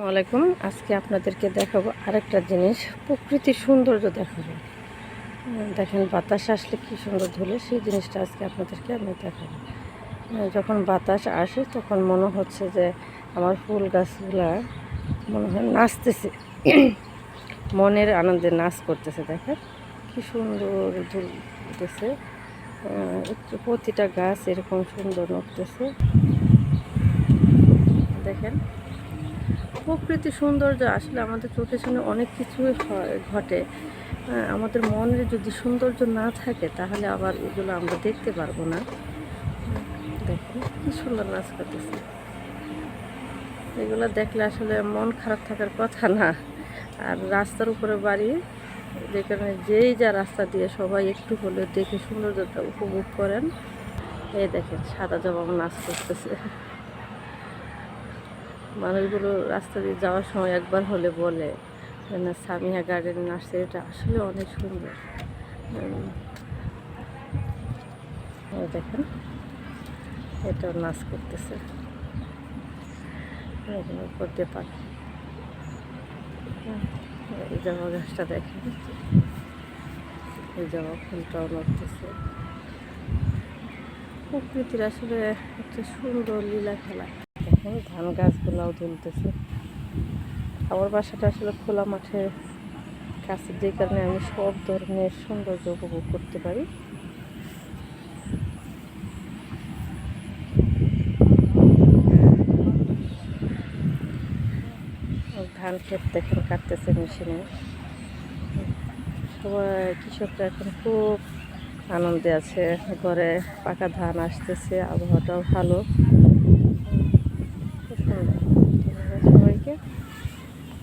আলাইকুম। আজকে আপনাদেরকে দেখাবো আরেকটা জিনিস, প্রকৃতির সৌন্দর্য দেখাবো। দেখেন বাতাস আসলে কি সুন্দর ধুলে, সেই জিনিসটা আজকে আপনাদেরকে আমি দেখাবো। যখন বাতাস আসে তখন মনে হচ্ছে যে আমার ফুল গাছগুলা মনে হয় নাচতেছে, মনের আনন্দে নাচ করতেছে। দেখেন কি সুন্দর ধুলতেছে, প্রতিটা গাছ এরকম সুন্দর নড়তেছে। দেখেন প্রকৃতির সৌন্দর্য আসলে আমাদের চোখের সামনে অনেক কিছুই ঘটে। আমাদের মনের যদি সৌন্দর্য না থাকে তাহলে আবার এগুলো আমরা দেখতে পারবো না। দেখেন কি সুন্দর নাচ করতেছে, এগুলো দেখলে আসলে মন খারাপ থাকার কথা না। আর রাস্তার উপরে বাড়ি, যে কারণে যেই যা রাস্তা দিয়ে সবাই একটু হলেও দেখে সৌন্দর্যটা উপভোগ করেন। এই দেখেন সাদা জবাব নাচ করতেছে। মানুষগুলো রাস্তা দিয়ে যাওয়ার সময় একবার হলে বলে না, সামিয়া গার্ডেন নার্সারিটা আসলে অনেক সুন্দর। দেখেন এটাও নাচ করতেছে, করতে পারে। এই জবা গাছটা দেখেন, এই জবা ফুলটাও নড়তেছে। প্রকৃতির আসলে একটা সুন্দর লীলা খেলা। দেখেন ধান গাছগুলাও দুলতেছে। আমার বাসাটা আসলে খোলা মাঠের কাছে, যে কারণে আমি সব ধরনের সৌন্দর্য উপভোগ করতে পারি। ধান ক্ষেত দেখেন কাটতেছে মেশিনে। সবাই কৃষকরা এখন খুব আনন্দে আছে, ঘরে পাকা ধান আসতেছে, আবহাওয়াটাও ভালো।